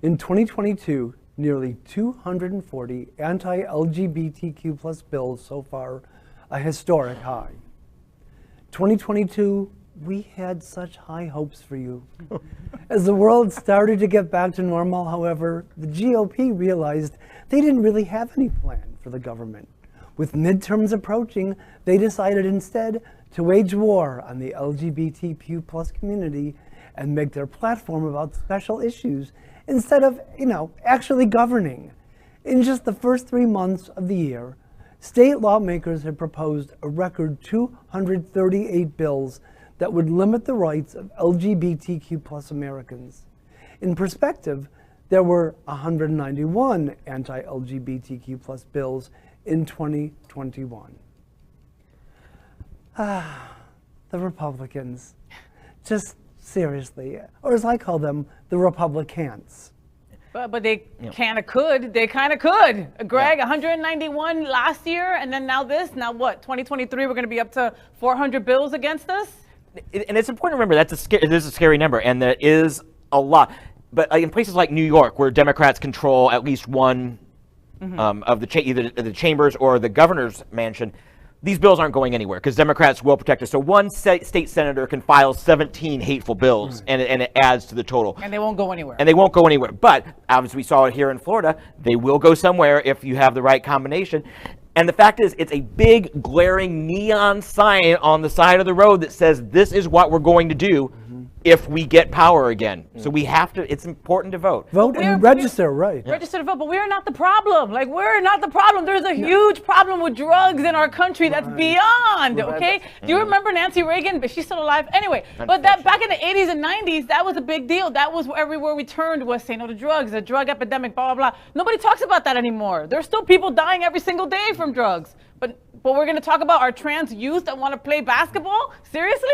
In 2022, nearly 240 anti-LGBTQ plus bills so far, a historic high. 2022, we had such high hopes for you. As the world started to get back to normal, however, the GOP realized they didn't really have any plan for the government. With midterms approaching, they decided instead to wage war on the LGBTQ plus community and make their platform about special issues instead of, actually governing. In just the first 3 months of the year, state lawmakers have proposed a record 238 bills that would limit the rights of LGBTQ plus Americans. In perspective, there were 191 anti-LGBTQ plus bills in 2021. The Republicans, just seriously, or as I call them, the Republicans. But they kind of could. They kind of could. Greg, 191 last year, and then now this. Now what? 2023, we're going to be up to 400 bills against us? And it's important to remember it is a scary number, and that is a lot. But in places like New York, where Democrats control at least one of either the chambers or the governor's mansion, these bills aren't going anywhere because Democrats will protect us. So one state senator can file 17 hateful bills, and it adds to the total. And they won't go anywhere. And they won't go anywhere. But as we saw it here in Florida, they will go somewhere if you have the right combination. And the fact is, it's a big, glaring neon sign on the side of the road that says this is what we're going to do if we get power again. So we have to, it's important to vote. Vote and register, right. Register to vote, but we're not the problem. Like, we're not the problem. There's a huge problem with drugs in our country that's beyond, okay? Do you remember Nancy Reagan? But she's still alive. Anyway, but that back in the 80s and 90s, that was a big deal. That was everywhere we turned was say no to drugs, a drug epidemic, blah, blah, blah. Nobody talks about that anymore. There's still people dying every single day from drugs. But we're going to talk about our trans youth that want to play basketball? Seriously?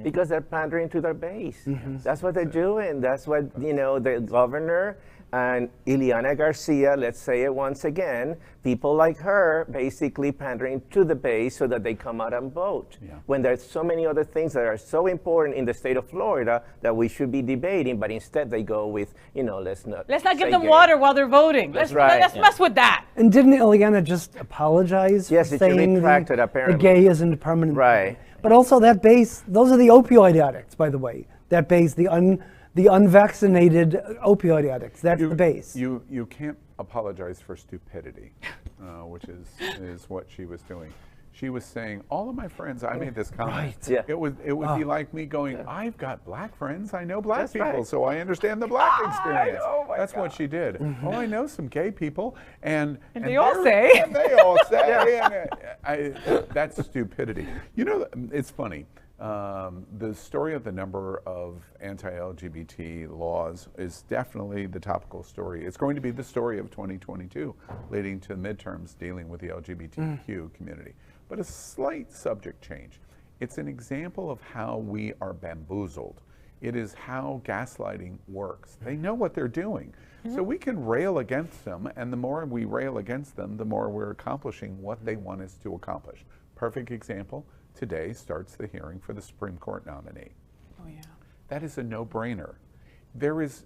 Because they're pandering to their base. That's what they're doing. That's what, the governor and Ileana Garcia, let's say it once again, people like her basically pandering to the base so that they come out and vote. When there's so many other things that are so important in the state of Florida that we should be debating, but instead they go with, let's not give them water while they're voting. That's let's mess with that. And didn't Ileana just apologize Yes, for it saying should be retracted, apparently. the gay isn't permanent? Right. But also that base, those are the opioid addicts, by the way. That base, the unvaccinated opioid addicts, that's the base. You can't apologize for stupidity, which is what she was doing. She was saying, all of my friends, I made this comment. Right. Yeah. It would be like me going, I've got black friends, I know black people, so I understand the black experience. That's what she did. Oh, I know some gay people, and they all say. And they all say, that's stupidity. It's funny. The story of the number of anti-LGBT laws is definitely the topical story. It's going to be the story of 2022, leading to midterms dealing with the LGBTQ community. But a slight subject change. It's an example of how we are bamboozled. It is how gaslighting works. They know what they're doing. So we can rail against them, and the more we rail against them, the more we're accomplishing what they want us to accomplish. Perfect example. Today starts the hearing for the Supreme Court nominee. Oh, yeah. That is a no-brainer. There's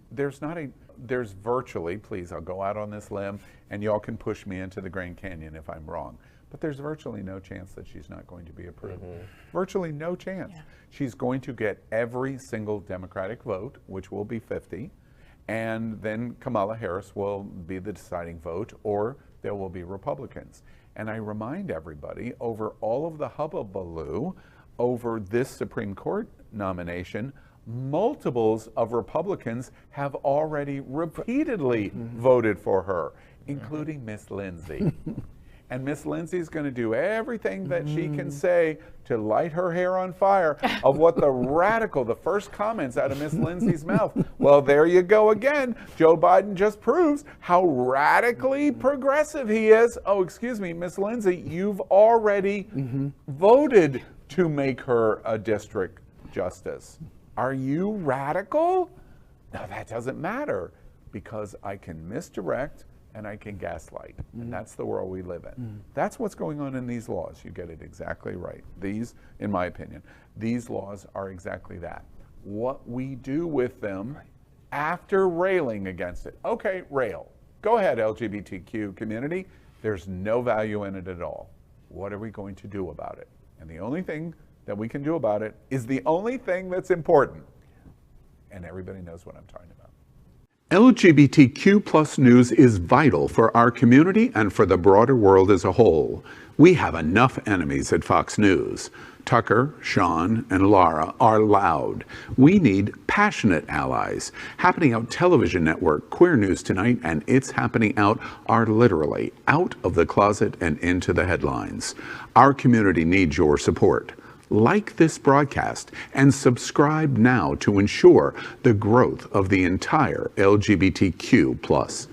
virtually, please, I'll go out on this limb, and y'all can push me into the Grand Canyon if I'm wrong, but there's virtually no chance that she's not going to be approved. Virtually no chance. Yeah. She's going to get every single Democratic vote, which will be 50, and then Kamala Harris will be the deciding vote, or there will be Republicans. And I remind everybody, over all of the hubbubaloo over this Supreme Court nomination, multiples of Republicans have already repeatedly voted for her, including Miss Lindsay. And Miss Lindsay's going to do everything that she can say to light her hair on fire of what the first comments out of Miss Lindsay's mouth. Well, there you go again. Joe Biden just proves how radically progressive he is. Oh, excuse me, Miss Lindsay, you've already voted to make her a district justice. Are you radical? Now, that doesn't matter because I can misdirect and I can gaslight. And that's the world we live in. That's what's going on in these laws. You get it exactly right. These, in my opinion, these laws are exactly that. What we do with them after railing against it. Okay, rail. Go ahead, LGBTQ community. There's no value in it at all. What are we going to do about it? And the only thing that we can do about it is the only thing that's important. And everybody knows what I'm talking about. LGBTQ plus news is vital for our community and for the broader world as a whole. We have enough enemies at Fox News. Tucker, Sean, and Laura are loud. We need passionate allies. Happening Out Television Network, Queer News Tonight, and It's Happening Out are literally out of the closet and into the headlines. Our community needs your support. Like this broadcast and subscribe now to ensure the growth of the entire LGBTQ+